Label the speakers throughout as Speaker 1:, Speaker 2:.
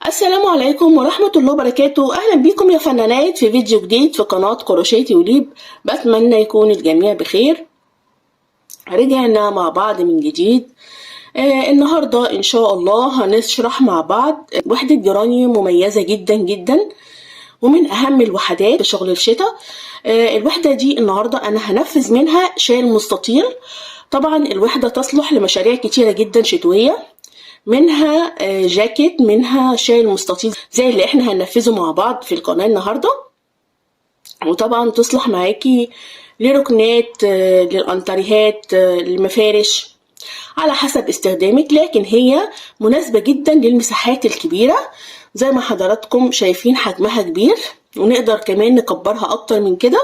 Speaker 1: السلام عليكم ورحمة الله وبركاته. أهلا بكم يا فنانات في فيديو جديد في قناة كروشيه توليب. بتمنى يكون الجميع بخير. رجعنا مع بعض من جديد. النهاردة إن شاء الله هنشرح مع بعض وحدة جرانيوم مميزة جدا جدا ومن أهم الوحدات في شغل الشتاء. الوحدة دي النهاردة أنا هنفذ منها شال مستطيل. طبعا الوحدة تصلح لمشاريع كتيرة جدا شتوية، منها جاكيت، منها شال مستطيل زي اللي احنا هننفذه مع بعض في القناة النهاردة. وطبعا تصلح معاكي لركنات، للأنتريهات، للمفارش، على حسب استخدامك، لكن هي مناسبة جدا للمساحات الكبيرة. زي ما حضراتكم شايفين حجمها كبير، ونقدر كمان نكبرها اكتر من كده.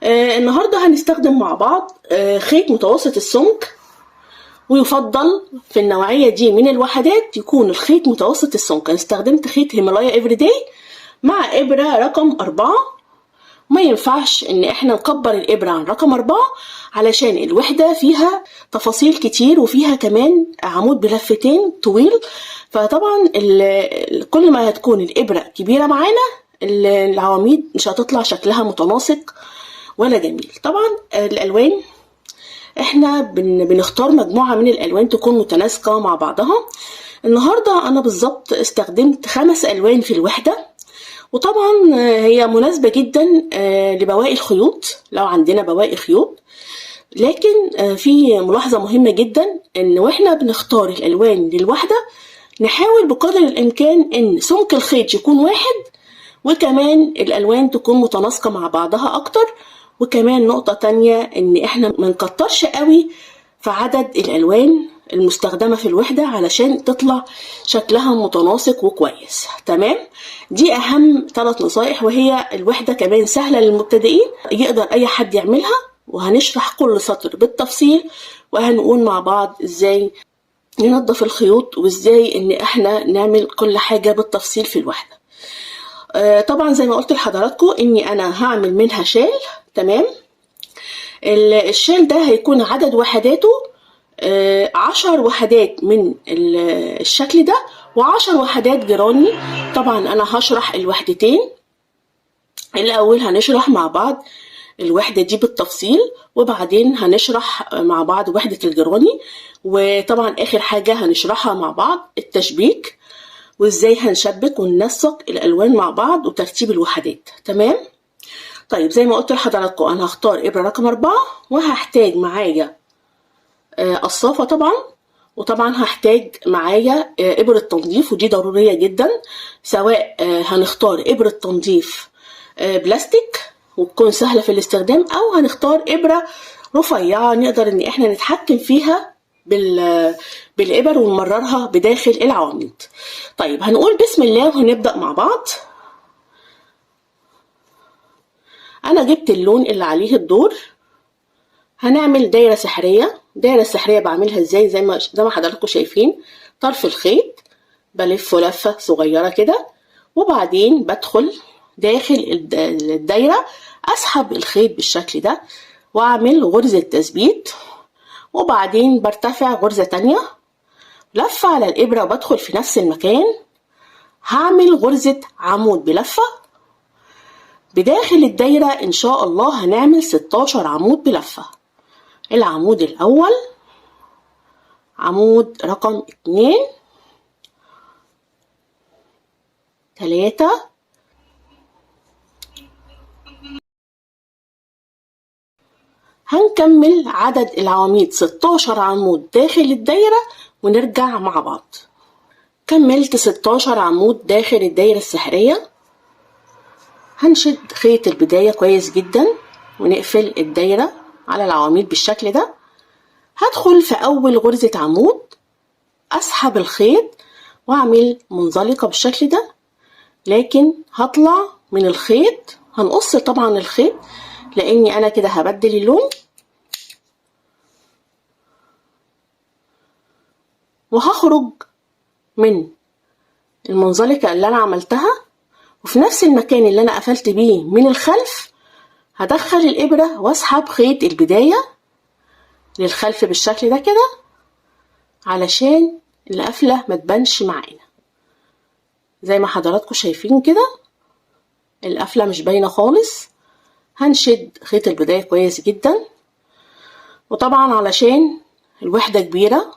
Speaker 1: النهاردة هنستخدم مع بعض خيط متوسط السمك، ويفضل في النوعية دي من الوحدات يكون الخيط متوسط السمك. انا استخدمت خيط هيمالايا افريداي مع إبرة رقم 4. ما ينفعش ان احنا نكبر الإبرة عن رقم 4 علشان الوحدة فيها تفاصيل كتير، وفيها كمان عمود بلفتين طويل. فطبعا كل ما هتكون الإبرة كبيرة معانا العواميد مش هتطلع شكلها متناسق ولا جميل. طبعا الألوان احنا بنختار مجموعة من الألوان تكون متناسقة مع بعضها. النهاردة انا بالظبط استخدمت 5 ألوان في الوحدة، وطبعا هي مناسبة جدا لبواقي الخيوط لو عندنا بواقي خيوط. لكن في ملاحظة مهمة جدا، ان واحنا بنختار الألوان للوحدة نحاول بقدر الإمكان ان سمك الخيط يكون واحد، وكمان الألوان تكون متناسقة مع بعضها أكتر. وكمان نقطة تانية، ان احنا منكترش قوي في عدد الألوان المستخدمة في الوحدة علشان تطلع شكلها متناسق وكويس. تمام، دي أهم 3 نصائح، وهي الوحدة كمان سهلة للمبتدئين، يقدر أي حد يعملها. وهنشرح كل سطر بالتفصيل، وهنقول مع بعض ازاي ننظف الخيوط، وازاي ان احنا نعمل كل حاجة بالتفصيل في الوحدة. طبعا زي ما قلت لحضراتكم اني انا هعمل منها شال. تمام، الشال ده هيكون عدد وحداته 10 وحدات من الشكل ده، و10 وحدات جراني. طبعا انا هشرح الوحدتين. الاول هنشرح مع بعض الوحدة دي بالتفصيل، وبعدين هنشرح مع بعض وحدة الجراني. وطبعا اخر حاجة هنشرحها مع بعض التشبيك، وازاي هنشبك وننسق الالوان مع بعض، وترتيب الوحدات. تمام. طيب زي ما قلت لحضراتكم انا هختار إبرة رقم 4، وهحتاج معايا قصافة طبعا، وطبعا هحتاج معايا إبرة تنظيف، ودي ضرورية جدا. سواء هنختار إبرة تنظيف بلاستيك وتكون سهلة في الاستخدام، او هنختار إبرة رفيعة نقدر ان احنا نتحكم فيها بالإبر ونمررها بداخل العواميد. طيب هنقول بسم الله وهنبدأ مع بعض. انا جبت اللون اللي عليه الدور. هنعمل دايرة سحرية. دايرة السحرية بعملها ازاي؟ زي ما حضراتكم شايفين، طرف الخيط بلفه لفة صغيرة كده، وبعدين بدخل داخل الدايرة، اسحب الخيط بالشكل ده واعمل غرزة تثبيت، وبعدين برتفع غرزة تانية، لفة على الإبرة وبدخل في نفس المكان، هعمل غرزة عمود بلفة. بداخل الدايرة إن شاء الله هنعمل 16 عمود بلفة. العمود الأول، عمود رقم 2، 3، هنكمل عدد العواميد 16 عمود داخل الدايرة ونرجع مع بعض. كملت 16 عمود داخل الدايرة السحرية. هنشد خيط البداية كويس جدا ونقفل الدايرة على العواميد بالشكل ده. هدخل في أول غرزة عمود، أسحب الخيط وأعمل منزلقة بالشكل ده، لكن هطلع من الخيط. هنقص طبعا الخيط لأني أنا كده هبدل اللون، وهخرج من المنزلقة اللي أنا عملتها، وفي نفس المكان اللي أنا قفلت بيه من الخلف هدخل الإبرة وأسحب خيط البداية للخلف بالشكل ده كده، علشان القفلة ما تبانش معانا. زي ما حضراتكم شايفين كده القفلة مش باينة خالص. هنشد خيط البداية كويس جدا، وطبعا علشان الوحدة كبيرة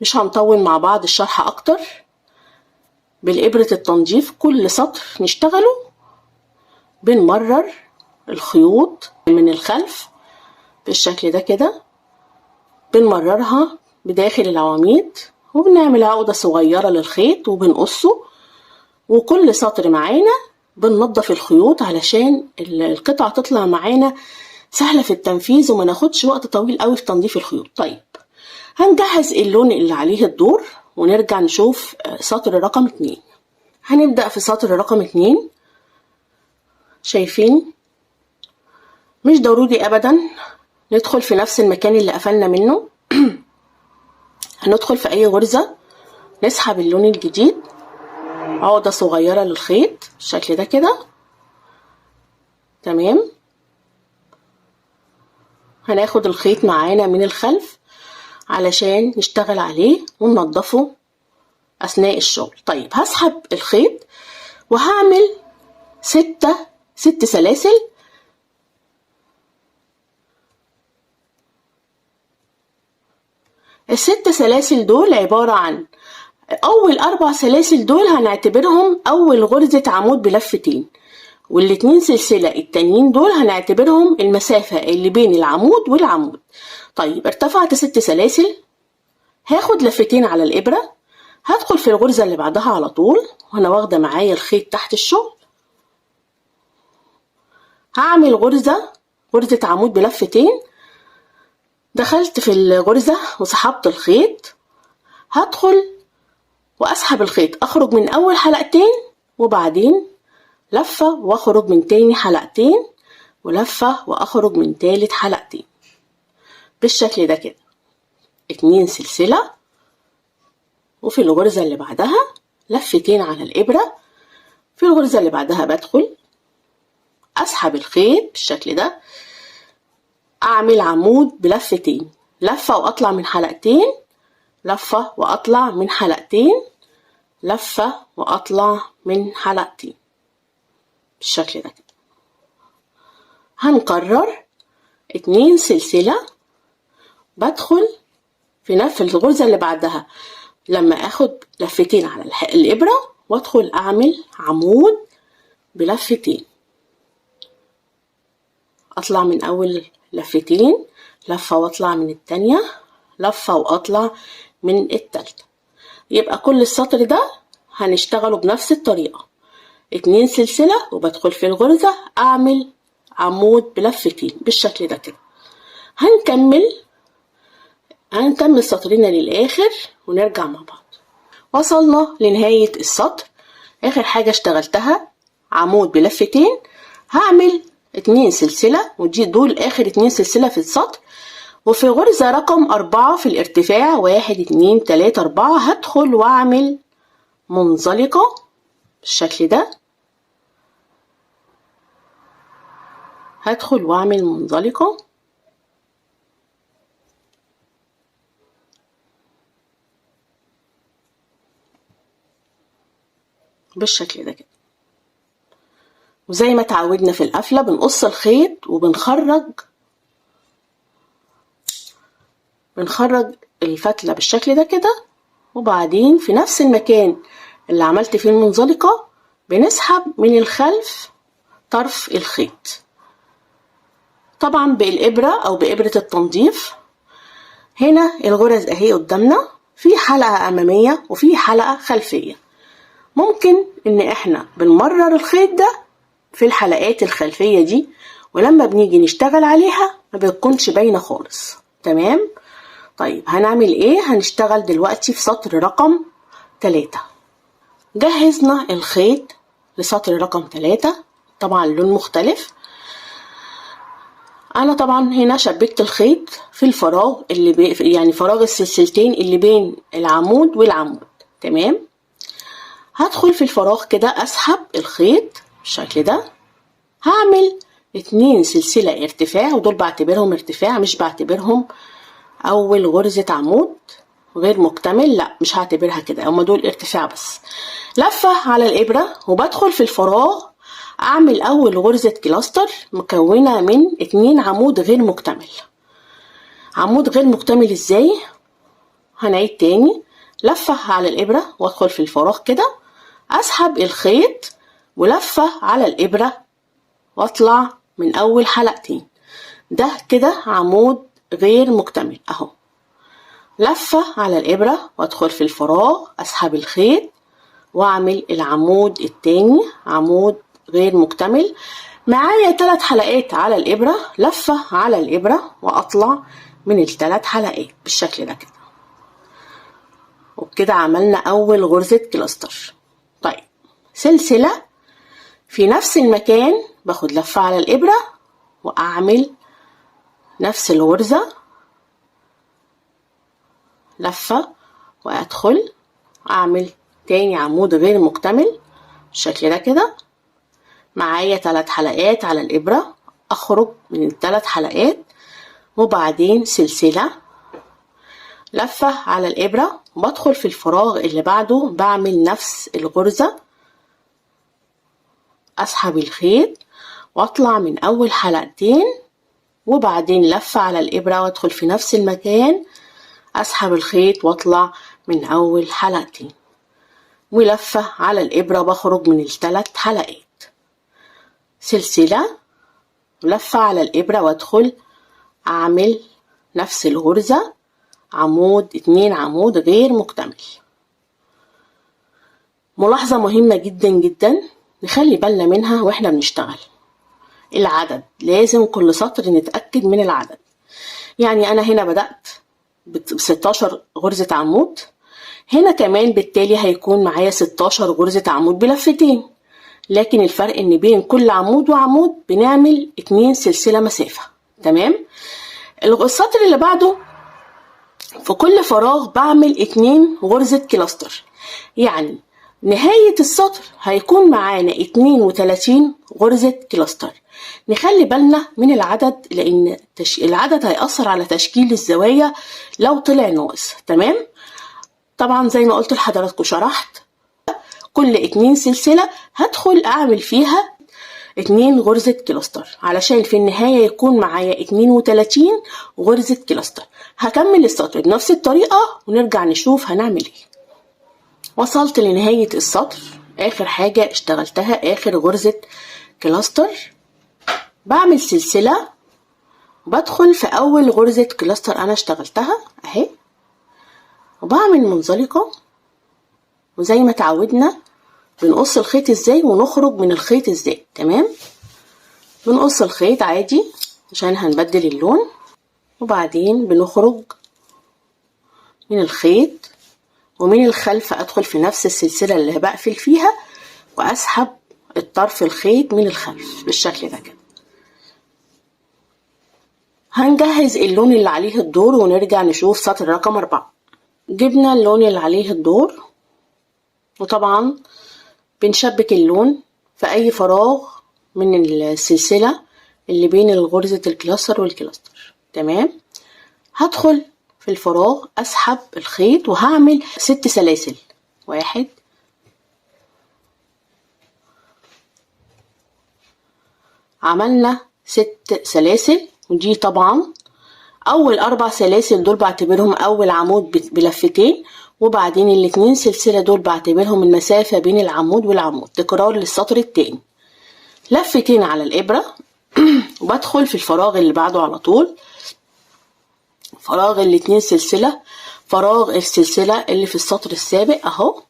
Speaker 1: مش هنطول مع بعض الشرح اكتر. بالإبرة التنظيف كل سطر نشتغله بنمرر الخيوط من الخلف بالشكل ده كده، بنمررها بداخل العواميد وبنعمل عقدة صغيرة للخيط وبنقصه. وكل سطر معانا بننضف الخيوط علشان القطعة تطلع معانا سهلة في التنفيذ وما ناخدش وقت طويل قوي في تنظيف الخيوط. طيب هنجهز اللون اللي عليه الدور ونرجع نشوف سطر رقم 2. هنبدأ في سطر رقم 2. شايفين مش ضروري ابدا ندخل في نفس المكان اللي قفلنا منه. هندخل في اي غرزة نسحب اللون الجديد، عقدة صغيرة للخيط بالشكل ده كده. تمام. هناخد الخيط معانا من الخلف علشان نشتغل عليه وننضفه اثناء الشغل. طيب هسحب الخيط وهعمل 6 سلاسل. ال6 سلاسل دول عبارة عن اول 4 سلاسل دول هنعتبرهم اول غرزة عمود بلفتين، وال2 سلسلة التانيين دول هنعتبرهم المسافة اللي بين العمود والعمود. طيب ارتفعت 6 سلاسل، هاخد لفتين على الابرة، هدخل في الغرزة اللي بعدها على طول وانا واخدة معايا الخيط تحت الشغل. هعمل غرزة عمود بلفتين. دخلت في الغرزة وسحبت الخيط، هدخل واسحب الخيط، اخرج من اول حلقتين وبعدين لفة واخرج من تاني حلقتين ولفة واخرج من تالت حلقتين بالشكل ده كده. 2 سلسلة، وفي الغرزة اللي بعدها لفتين على الابرة. في الغرزة اللي بعدها بدخل اسحب الخيط بالشكل ده، اعمل عمود بلفتين، لفة واطلع من حلقتين، لفة واطلع من حلقتين، لفة واطلع من حلقتين بالشكل ده كده. هنكرر 2 سلسلة، بدخل في نفس الغرزة اللي بعدها لما اخد لفتين على الابرة وادخل اعمل عمود بلفتين، اطلع من اول لفتين، لفة واطلع من التانية، لفة واطلع من التالتة. يبقى كل السطر ده هنشتغله بنفس الطريقة، 2 سلسلة وبدخل في الغرزة اعمل عمود بلفتين بالشكل ده كده. هنكمل سطرنا للاخر ونرجع مع بعض. وصلنا لنهاية السطر. اخر حاجة اشتغلتها عمود بلفتين، هعمل 2 سلسلة ودي دول اخر 2 سلسلة في السطر. وفي غرزة رقم 4 في الارتفاع 1 2 3 4 هدخل واعمل منزلقة بالشكل ده. هدخل واعمل منزلقة بالشكل ده كده. وزي ما اتعودنا في القفلة بنقص الخيط وبنخرج الفتلة بالشكل ده كده، وبعدين في نفس المكان اللي عملت فيه المنزلقة بنسحب من الخلف طرف الخيط، طبعا بالإبرة أو بإبرة التنظيف. هنا الغرز اهي قدامنا، في حلقة أمامية وفي حلقة خلفية. ممكن إن احنا بنمرر الخيط ده في الحلقات الخلفية دي، ولما بنيجي نشتغل عليها ما بتكونش باينة خالص. تمام. طيب هنعمل ايه؟ هنشتغل دلوقتي في سطر رقم 3. جهزنا الخيط لسطر رقم 3، طبعا اللون مختلف. انا طبعا هنا شبكت الخيط في الفراغ اللي يعني فراغ السلسلتين اللي بين العمود والعمود. تمام. هدخل في الفراغ كده اسحب الخيط بالشكل ده، هعمل 2 سلسلة ارتفاع، ودول بعتبرهم ارتفاع مش بعتبرهم اول غرزة عمود. غير مكتمل، لا مش هعتبرها كده، هما دول ارتفاع بس. لفة على الإبرة وبدخل في الفراغ، أعمل أول غرزة كلاستر مكونة من 2 عمود غير مكتمل. عمود غير مكتمل ازاي؟ هنعيد تاني. لفة على الإبرة وادخل في الفراغ كده، أسحب الخيط ولفة على الإبرة واطلع من أول حلقتين. ده كده عمود غير مكتمل أهو. لفة على الإبرة وادخل في الفراغ، أسحب الخيط واعمل العمود التاني عمود غير مكتمل. معايا 3 حلقات على الإبرة، لفة على الإبرة وأطلع من ال3 حلقات بالشكل ده كده. وبكده عملنا أول غرزة كلاستر. طيب سلسلة في نفس المكان، باخد لفة على الإبرة وأعمل نفس الغرزة، لفة وأدخل أعمل تاني عمود غير مكتمل بالشكل ده كده. معايا 3 حلقات على الإبرة، أخرج من ال3 حلقات وبعدين سلسلة، لفة على الإبرة وبدخل في الفراغ اللي بعده، بعمل نفس الغرزة، أسحب الخيط وأطلع من أول حلقتين وبعدين لفة على الإبرة وأدخل في نفس المكان، أسحب الخيط وأطلع من أول حلقتين ولفة على الإبرة، بخرج من ال3 حلقات. سلسلة ولفة على الإبرة وأدخل أعمل نفس الغرزة، عمود 2 عمود غير مكتمل. ملاحظة مهمة جدا جدا نخلي بالنا منها واحنا بنشتغل، العدد. لازم كل سطر نتأكد من العدد. يعني أنا هنا بدأت ب16 غرزة عمود، هنا كمان بالتالي هيكون معايا 16 غرزة عمود بلفتين، لكن الفرق ان بين كل عمود وعمود بنعمل 2 سلسلة مسافة. تمام. السطر اللي بعده في كل فراغ بعمل 2 غرزة كلاستر، يعني نهاية السطر هيكون معانا 32 غرزة كلاستر. نخلي بالنا من العدد لان العدد هيأثر على تشكيل الزوايا لو طلع ناقص. تمام. طبعا زي ما قلت لحضراتكم شرحت، كل 2 سلسلة هدخل اعمل فيها 2 غرزة كلاستر علشان في النهاية يكون معايا 32 غرزة كلاستر. هكمل السطر بنفس الطريقة ونرجع نشوف هنعمل ايه. وصلت لنهاية السطر، اخر حاجة اشتغلتها اخر غرزة كلاستر، بعمل سلسلة بدخل في اول غرزة كلاستر انا اشتغلتها اهي، وبعمل منزلقة، وزي ما تعودنا بنقص الخيط ازاي ونخرج من الخيط ازاي. تمام. بنقص الخيط عادي عشان هنبدل اللون، وبعدين بنخرج من الخيط ومن الخلف ادخل في نفس السلسلة اللي بقفل فيها واسحب الطرف الخيط من الخلف بالشكل ده كده. هنجهز اللون اللي عليه الدور ونرجع نشوف سطر رقم 4. جبنا اللون اللي عليه الدور، وطبعا بنشبك اللون في اي فراغ من السلسلة اللي بين غرزة الكلاستر والكلاستر. تمام. هدخل في الفراغ اسحب الخيط وهعمل 6 سلاسل. 1 عملنا 6 سلاسل، ودي طبعا اول 4 سلاسل دول بعتبرهم اول عمود بلفتين، وبعدين ال2 سلسلة دول بعتبرهم المسافة بين العمود والعمود. تكرار للسطر التاني. لفتين على الإبرة وبدخل في الفراغ اللي بعده على طول، فراغ ال2 سلسلة، فراغ السلسلة اللي في السطر السابق اهو،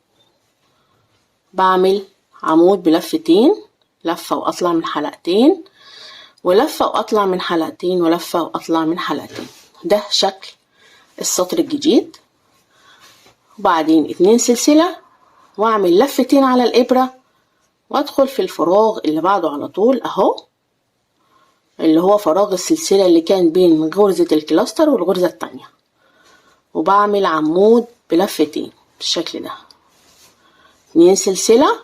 Speaker 1: بعمل عمود بلفتين، لفة واطلع من حلقتين ولفة واطلع من حلقتين ولفة واطلع من حلقتين. ده شكل السطر الجديد. وبعدين 2 سلسلة واعمل لفتين على الإبرة وادخل في الفراغ اللي بعده على طول اهو، اللي هو فراغ السلسلة اللي كان بين غرزة الكلاستر والغرزة التانية، وبعمل عمود بلفتين بالشكل ده. 2 سلسلة،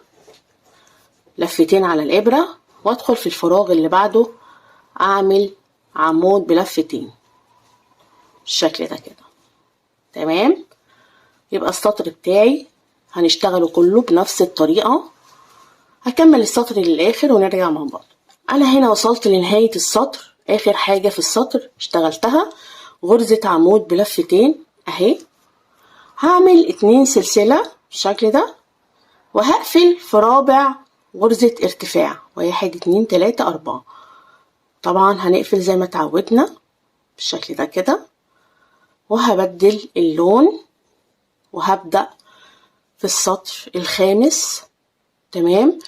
Speaker 1: لفتين على الإبرة وادخل في الفراغ اللي بعده اعمل عمود بلفتين بالشكل ده كده. تمام. يبقى السطر بتاعي هنشتغله كله بنفس الطريقة. هكمل السطر للآخر ونرجع مع بعض. أنا هنا وصلت لنهاية السطر، آخر حاجة في السطر اشتغلتها غرزة عمود بلفتين اهي. هعمل 2 سلسلة بالشكل ده، وهقفل في رابع غرزة ارتفاع 1 2 3 4. طبعا هنقفل زي ما اتعودنا بالشكل ده كده، وهبدل اللون وهبدأ في السطر الخامس. تمام.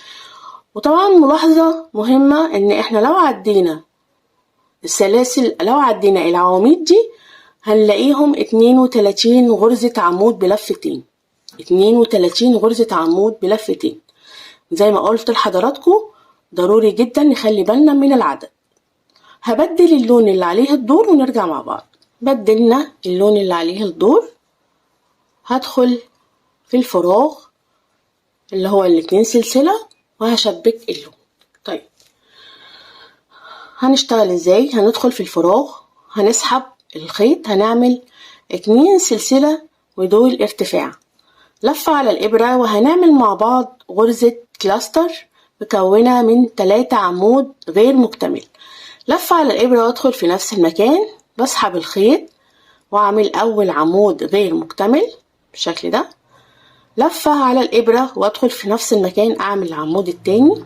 Speaker 1: وطبعا ملاحظة مهمة ان احنا لو عدينا السلاسل، لو عدينا العواميد دي هنلاقيهم 32 غرزة عمود بلفتين، 32 غرزة عمود بلفتين. زي ما قلت لحضراتكم ضروري جدا نخلي بالنا من العدد. هبدل اللون اللي عليه الدور ونرجع مع بعض. بدلنا اللون اللي عليه الدور، هدخل في الفراغ اللي هو ال2 سلسلة وهشبك اللون. طيب هنشتغل ازاي؟ هندخل في الفراغ، هنسحب الخيط، هنعمل 2 سلسلة ودول ارتفاع، لفة على الإبرة، وهنعمل مع بعض غرزة كلاستر مكونة من 3 عمود غير مكتمل. لفة على الإبرة وادخل في نفس المكان، بسحب الخيط واعمل أول عمود غير مكتمل بالشكل ده، لفة على الإبرة وادخل في نفس المكان أعمل العمود التاني،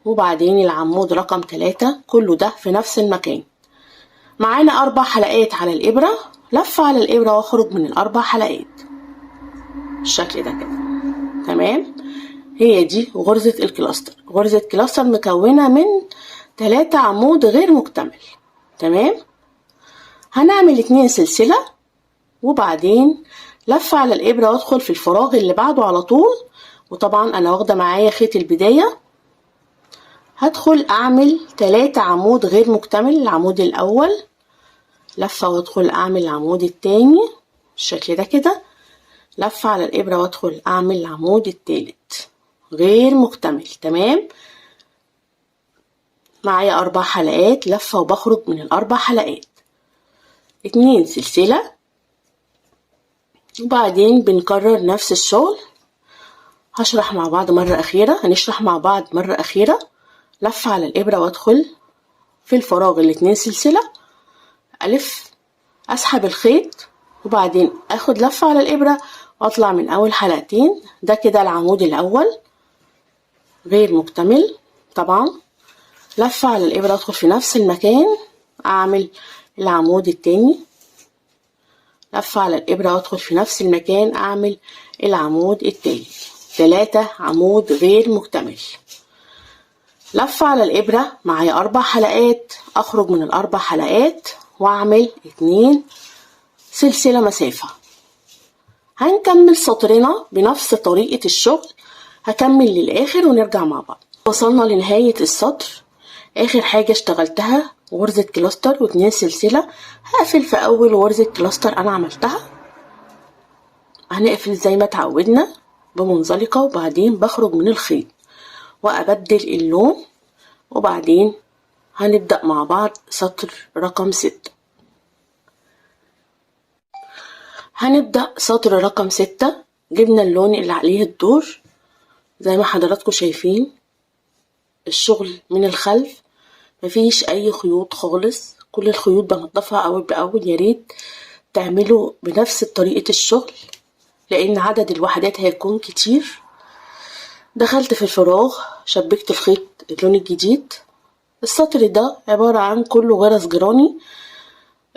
Speaker 1: وبعدين العمود رقم 3، كله ده في نفس المكان. معانا 4 حلقات على الإبرة، لفة على الإبرة واخرج من ال4 حلقات بالشكل ده كده. تمام. هي دي غرزة الكلاستر. غرزة كلاستر مكونة من 3 عمود غير مكتمل. تمام. هنعمل 2 سلسلة وبعدين لفة على الإبرة وادخل في الفراغ اللي بعده على طول. وطبعا أنا واخدة معايا خيط البداية، هدخل أعمل 3 عمود غير مكتمل. العمود الأول، لفة وادخل أعمل العمود التاني بالشكل ده كده، لفة على الإبرة وادخل أعمل العمود التالت غير مكتمل. تمام. معايا 4 حلقات، لفة وبخرج من ال4 حلقات، 2 سلسلة، وبعدين بنكرر نفس الشغل. هنشرح مع بعض مرة أخيرة. لفة على الإبرة وادخل في الفراغ ال2 سلسلة، ألف، أسحب الخيط، وبعدين أخد لفة على الإبرة وأطلع من أول حلقتين. ده كده العمود الأول غير مكتمل. طبعا لفة على الإبرة أدخل في نفس المكان أعمل العمود التاني، لفة على الإبرة وأدخل في نفس المكان أعمل العمود التالت. 3 عمود غير مكتمل. لفة على الإبرة، معايا 4 حلقات، أخرج من ال4 حلقات وأعمل 2 سلسلة مسافة. هنكمل سطرنا بنفس طريقة الشغل، هكمل للآخر ونرجع مع بعض. وصلنا لنهاية السطر. آخر حاجة اشتغلتها غرزة كلاستر و2 سلسلة. هقفل في أول غرزة كلاستر أنا عملتها، هنقفل زي ما اتعودنا بمنزلقة، وبعدين بخرج من الخيط وأبدل اللون، وبعدين هنبدأ مع بعض سطر رقم 6. هنبدأ سطر رقم 6. جبنا اللون اللي عليه الدور زي ما حضراتكم شايفين. الشغل من الخلف مفيش أي خيوط خالص، كل الخيوط بنضفها أول بأول. ياريت تعملوا بنفس طريقة الشغل لأن عدد الوحدات هيكون كتير. دخلت في الفراغ، شبكت الخيط اللون الجديد. السطر ده عبارة عن كله غرز جراني.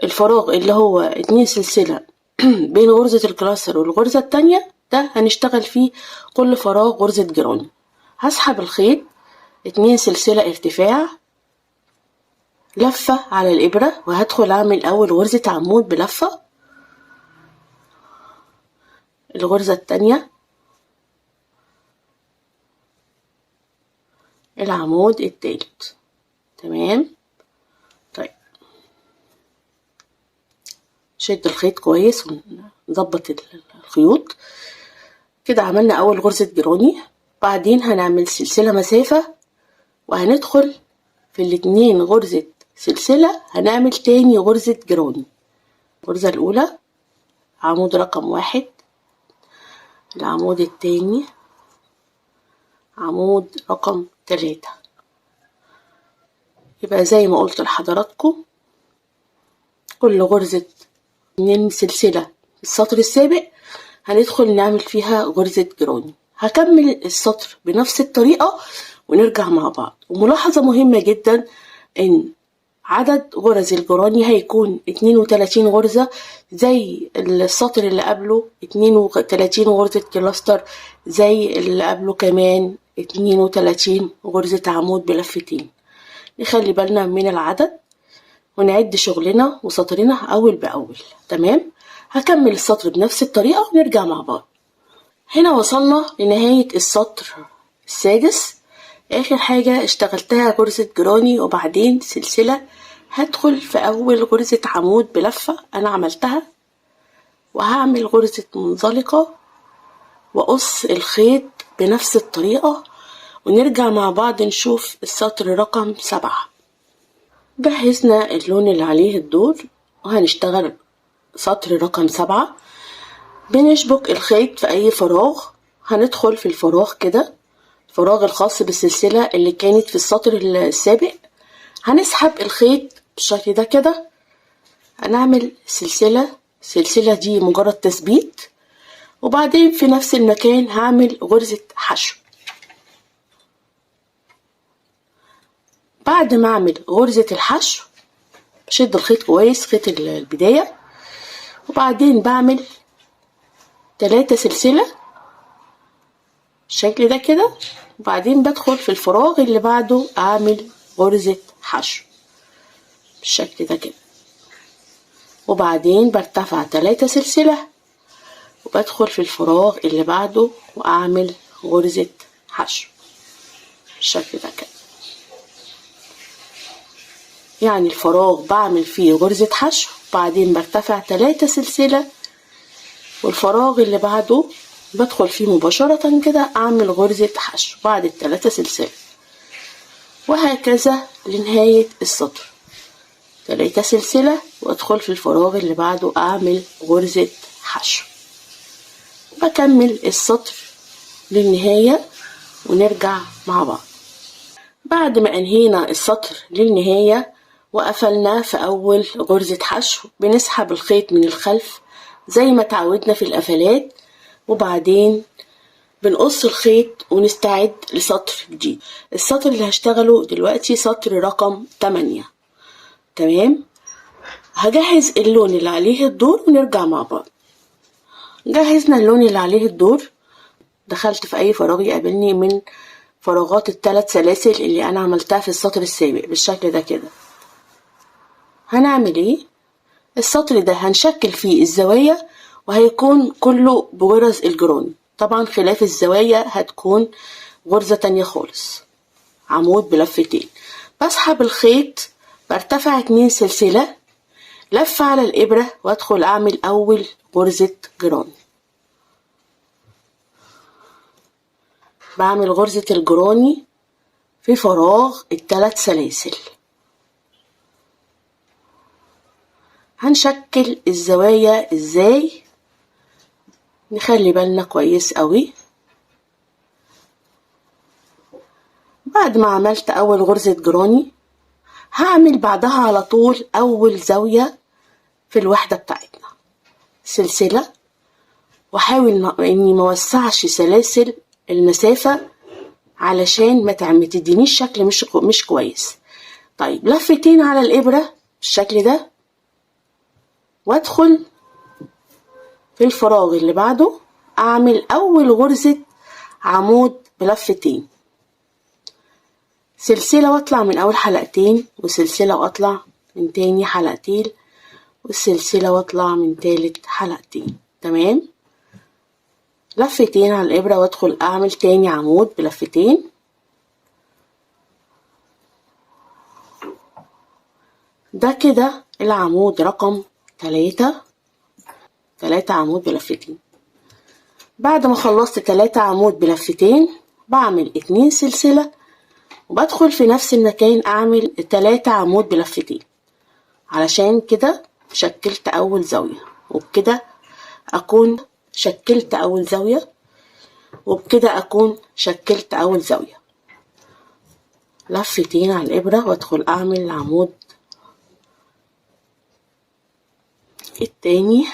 Speaker 1: الفراغ اللي هو 2 سلسلة بين غرزة الكلاستر والغرزة التانية ده هنشتغل فيه كل فراغ غرزة جراني. هسحب الخيط، 2 سلسلة ارتفاع، لفة على الإبرة، وهدخل أعمل أول غرزة عمود بلفة، الغرزة التانية، العمود التالت. تمام. طيب شد الخيط كويس ونظبط الخيوط كده. عملنا أول غرزة جراني، بعدين هنعمل سلسلة مسافة وهندخل في ال2 غرزة سلسلة، هنعمل تاني غرزة جراني. الغرزة الأولى عمود رقم 1، العمود التاني، عمود رقم 3. يبقى زي ما قلت لحضراتكم كل غرزة من سلسلة في السطر السابق هندخل نعمل فيها غرزة جراني. هكمل السطر بنفس الطريقة ونرجع مع بعض. وملاحظة مهمة جدا ان عدد غرز الجراني هيكون 32 غرزة زي السطر اللي قبله، 32 غرزة كلاستر زي اللي قبله كمان 32 غرزة عمود بلفتين. نخلي بالنا من العدد ونعد شغلنا وسطرنا أول بأول. تمام، هكمل السطر بنفس الطريقة ونرجع مع بعض. هنا وصلنا لنهاية السطر السادس. آخر حاجة اشتغلتها غرزة جراني وبعدين سلسلة. هدخل في أول غرزة عمود بلفة أنا عملتها، وهعمل غرزة منزلقة وأقص الخيط بنفس الطريقة، ونرجع مع بعض نشوف السطر رقم 7. جهزنا اللون اللي عليه الدور وهنشتغل سطر رقم 7. بنشبك الخيط في أي فراغ، هندخل في الفراغ كده، الفراغ الخاص بالسلسلة اللي كانت في السطر السابق. هنسحب الخيط بالشكل ده كده، هنعمل سلسلة. السلسلة دي مجرد تثبيت، وبعدين في نفس المكان هعمل غرزة حشو. بعد ما اعمل غرزة الحشو بشد الخيط كويس، خيط البداية، وبعدين بعمل 3 سلسلة بالشكل ده كده، وبعدين بدخل في الفراغ اللي بعده اعمل غرزة حشو بالشكل ده كده، وبعدين برتفع 3 سلسلة وبدخل في الفراغ اللي بعده واعمل غرزة حشو بالشكل ده كده. يعني الفراغ بعمل فيه غرزة حشو، بعدين برتفع 3 سلسلة، والفراغ اللي بعده بدخل فيه مباشرة كده اعمل غرزة حشو بعد ال3 سلسلة، وهكذا لنهاية السطر. 3 سلسلة وادخل في الفراغ اللي بعده اعمل غرزة حشو. بكمل السطر للنهاية ونرجع مع بعض. بعد ما انهينا السطر للنهاية وقفلنا في اول غرزة حشو، بنسحب الخيط من الخلف زي ما تعودنا في القفلات، وبعدين بنقص الخيط ونستعد لسطر جديد. السطر اللي هشتغله دلوقتي سطر رقم 8. تمام، هجهز اللون اللي عليه الدور ونرجع مع بعض. جهزنا اللون اللي عليه الدور، دخلت في اي فراغ يقابلني من فراغات ال3 سلاسل اللي انا عملتها في السطر السابق بالشكل ده كده. هنعمل ايه؟ السطر ده هنشكل فيه الزوايا وهيكون كله بغرز الجراني، طبعا خلاف الزوايا هتكون غرزة تانية خالص، عمود بلفتين. بسحب الخيط، برتفع 2 سلسلة، لفة على الإبرة وادخل اعمل اول غرزة جراني. بعمل غرزة الجراني في فراغ ال3 سلاسل. هنشكل الزوايا ازاي؟ نخلي بالنا كويس قوي. بعد ما عملت اول غرزة جراني هعمل بعدها على طول اول زاوية في الوحدة بتاعتنا، سلسلة، واحاول اني موسعش سلاسل المسافة علشان ما تدينيش شكل مش كويس. طيب، لفتين على الابرة بالشكل ده، وادخل في الفراغ اللي بعده اعمل اول غرزة عمود بلفتين، سلسلة واطلع من اول حلقتين، وسلسلة واطلع من تاني حلقتين، والسلسلة واطلع من تالت حلقتين. تمام، لفتين على الابرة وادخل اعمل تاني عمود بلفتين. ده كده العمود رقم 3 عمود بلفتين. بعد ما خلصت 3 عمود بلفتين بعمل 2 سلسلة وبدخل في نفس المكان اعمل 3 عمود بلفتين، علشان كده شكلت اول زاوية، وبكده أكون شكلت أول زاوية، وبكده أكون شكلت أول زاوية. لفتين على الإبرة وأدخل أعمل العمود التاني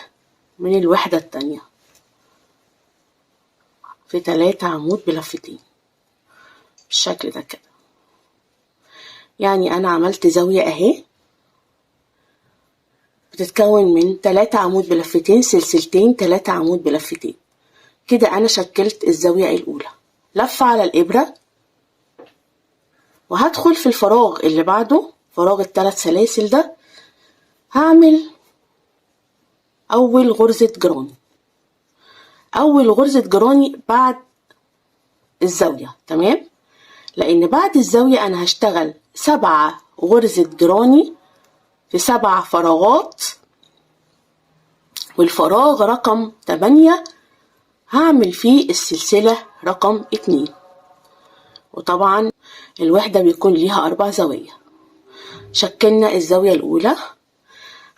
Speaker 1: من الوحدة التانية في 3 عمود بلفتين بالشكل ده كده. يعني أنا عملت زاوية أهي بتتكون من 3 عمود بلفتين، سلسلتين 3 عمود بلفتين. كده أنا شكلت الزاوية الأولى. لفة على الإبرة وهدخل في الفراغ اللي بعده، فراغ ال3 سلاسل ده، هعمل أول غرزة جراني. أول غرزة جراني بعد الزاوية، تمام؟ لأن بعد الزاوية أنا هشتغل 7 غرزة جراني في 7 فراغات، والفراغ رقم 8 هعمل فيه السلسلة رقم 2. وطبعا الوحدة بيكون ليها 4 زوايا. شكلنا الزاوية الأولى.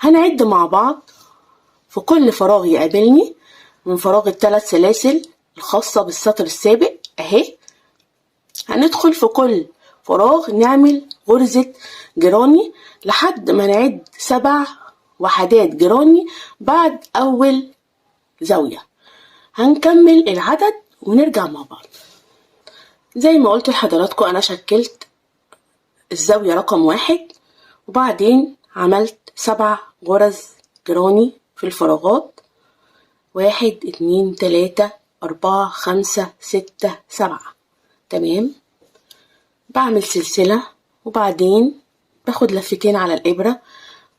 Speaker 1: هنعد مع بعض في كل فراغ يقابلني من فراغ ال3 سلاسل الخاصة بالسطر السابق اهي. هندخل في كل فراغ نعمل غرزة جراني لحد ما نعد 7 وحدات جراني بعد أول زاوية. هنكمل العدد ونرجع مع بعض. زي ما قلت لحضراتكم أنا شكلت الزاوية رقم 1، وبعدين عملت 7 غرز جراني في الفراغات 1 2 3 4 5 6 7، تمام. بعمل سلسلة وبعدين باخد لفتين على الإبرة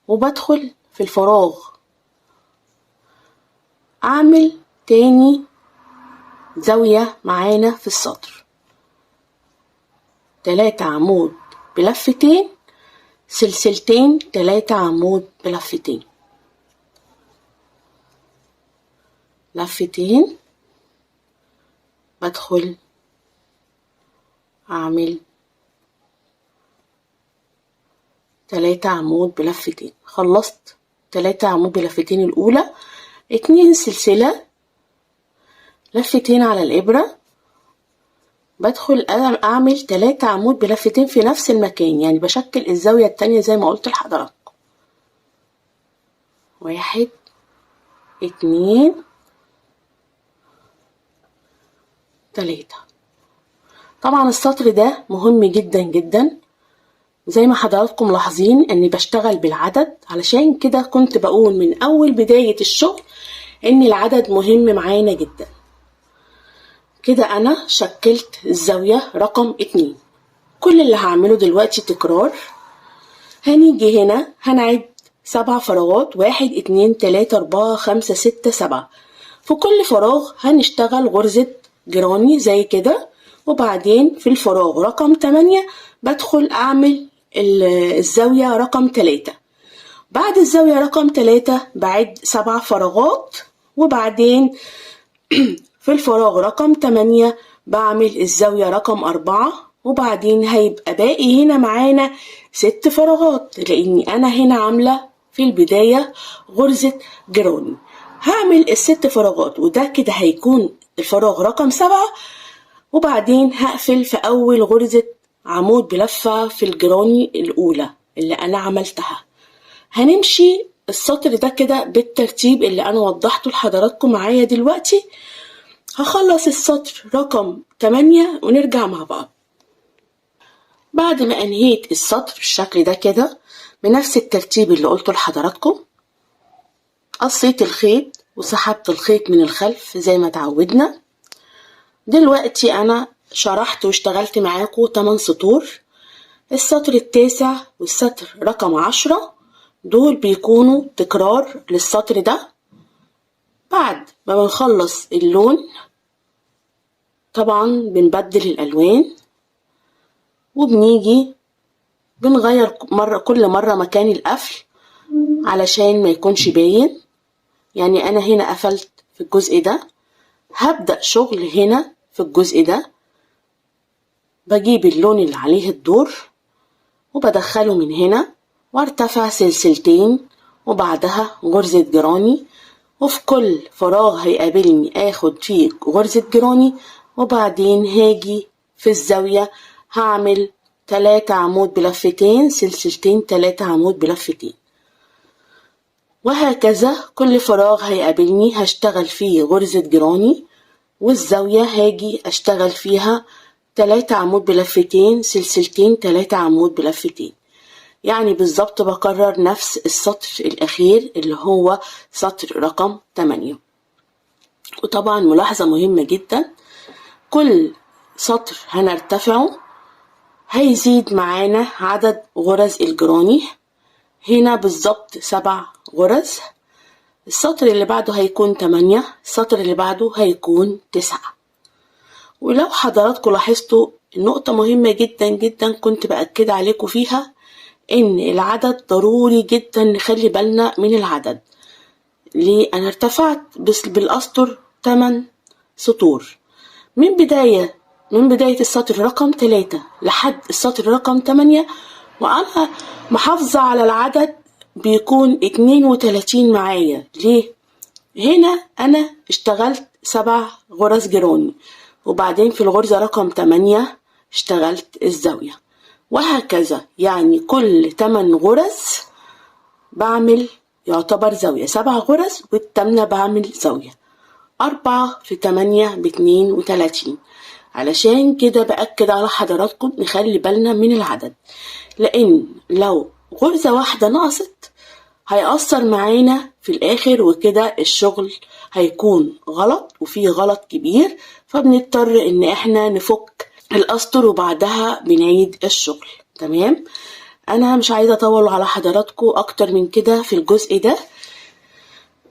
Speaker 1: وبدخل في الفراغ أعمل تاني زاوية معانا في السطر، 3 عمود بلفتين، سلسلتين 3 عمود بلفتين، لفتين، بدخل أعمل 3 عمود بلفتين. خلصت 3 عمود بلفتين الأولى، 2 سلسلة، لفتين على الإبرة، بدخل أعمل 3 عمود بلفتين في نفس المكان، يعني بشكل الزاوية التانية زي ما قلت لحضراتكم. 1 2 3. طبعا السطر ده مهم جدا جدا، زي ما حضراتكم ملاحظين اني بشتغل بالعدد، علشان كده كنت بقول من اول بداية الشغل ان العدد مهم معانا جدا. كده انا شكلت الزاوية رقم 2. كل اللي هعمله دلوقتي تكرار. هنيجي هنا هنعد 7 فراغات، 1 2 3 4 5 6 7. في كل فراغ هنشتغل غرزة جراني زي كده، وبعدين في الفراغ رقم 8 بدخل أعمل الزاوية رقم 3. بعد الزاوية رقم 3 بعد 7 فراغات، وبعدين في الفراغ رقم 8 بعمل الزاوية رقم 4، وبعدين هيبقى باقي هنا معانا 6 فراغات، لأني أنا هنا عاملة في البداية غرزة جراني. هعمل ال6 فراغات، وده كده هيكون الفراغ رقم 7، وبعدين هقفل في أول غرزة عمود بلفة في الجراني الأولى اللي أنا عملتها. هنمشي السطر ده كده بالترتيب اللي أنا وضحته لحضراتكم معايا دلوقتي. هخلص السطر رقم 8 ونرجع مع بعض. بعد ما أنهيت السطر بالشكل ده كده بنفس الترتيب اللي قلته لحضراتكم، قصيت الخيط وسحبت الخيط من الخلف زي ما تعودنا. دلوقتي أنا شرحت واشتغلت معاكم 8 سطور. السطر التاسع والسطر رقم 10 دول بيكونوا تكرار للسطر ده. بعد ما بنخلص اللون طبعا بنبدل الألوان، وبنيجي بنغير كل مرة مكان القفل علشان ما يكونش باين. يعني أنا هنا قفلت في الجزء ده، هبدأ شغل هنا في الجزء ده. بجيب اللون اللي عليه الدور وبدخله من هنا وارتفع سلسلتين، وبعدها غرزة جراني، وفي كل فراغ هيقابلني اخد فيه غرزة جراني، وبعدين هاجي في الزاوية هعمل 3 عمود بلفتين سلسلتين 3 عمود بلفتين، وهكذا كل فراغ هيقابلني هشتغل فيه غرزة جراني، والزاوية هاجي اشتغل فيها 3 عمود بلفتين سلسلتين 3 عمود بلفتين. يعني بالظبط بكرر نفس السطر الأخير اللي هو سطر رقم 8. وطبعا ملاحظة مهمة جدا، كل سطر هنرتفعه هيزيد معانا عدد غرز الجراني. هنا بالظبط 7 غرز، السطر اللي بعده هيكون 8، السطر اللي بعده هيكون 9. ولو حضراتكم لاحظتوا نقطة مهمة جدا جدا كنت بأكد عليكم فيها، ان العدد ضروري جدا نخلي بالنا من العدد. ليه؟ انا ارتفعت بس بالاسطر 8 سطور من بداية السطر رقم 3 لحد السطر رقم 8، وانا محافظة على العدد بيكون 32 معايا. ليه؟ هنا انا اشتغلت 7 غرز جراني، وبعدين في الغرزة رقم 8 اشتغلت الزاوية، وهكذا. يعني كل 8 غرز بعمل يعتبر زاوية، 7 غرز والتامنة بعمل زاوية، 4 في 8 ب32. علشان كده بأكد على حضراتكم نخلي بالنا من العدد، لأن لو غرزة واحدة نقصت هيأثر معانا في الآخر، وكده الشغل هيكون غلط وفيه غلط كبير، فبنضطر إن احنا نفك الأسطر وبعدها بنعيد الشغل. تمام؟ أنا مش عايزة أطول على حضراتكم أكتر من كده في الجزء ده،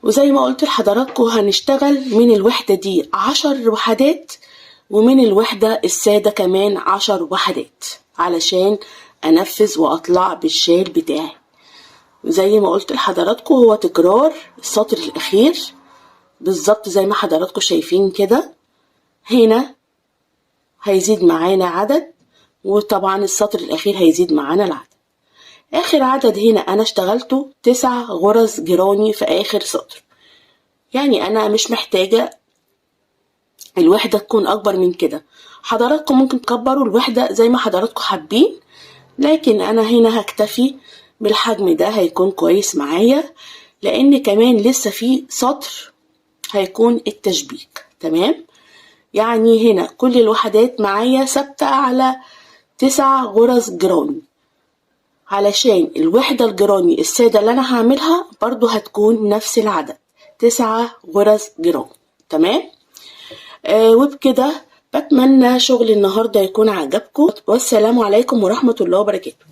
Speaker 1: وزي ما قلت لحضراتكم هنشتغل من الوحدة دي 10 وحدات، ومن الوحدة السادة كمان 10 وحدات علشان أنفذ وأطلع بالشال بتاعي. وزي ما قلت لحضراتكم هو تكرار السطر الأخير بالظبط زي ما حضراتكم شايفين كده. هنا هيزيد معانا عدد، وطبعا السطر الأخير هيزيد معانا العدد. آخر عدد هنا أنا اشتغلته 9 غرز جراني في آخر سطر. يعني أنا مش محتاجة الوحدة تكون أكبر من كده، حضراتكم ممكن تكبروا الوحدة زي ما حضراتكم حابين، لكن أنا هنا هكتفي بالحجم ده هيكون كويس معايا، لأن كمان لسه في سطر هيكون التشبيك. تمام؟ يعني هنا كل الوحدات معايا ثابتة على 9 غرز جراني، علشان الوحدة الجراني السادة اللي أنا هعملها برضو هتكون نفس العدد 9 غرز جراني. تمام؟ وبكده بتمنى شغل النهاردة يكون عجبكم، والسلام عليكم ورحمة الله وبركاته.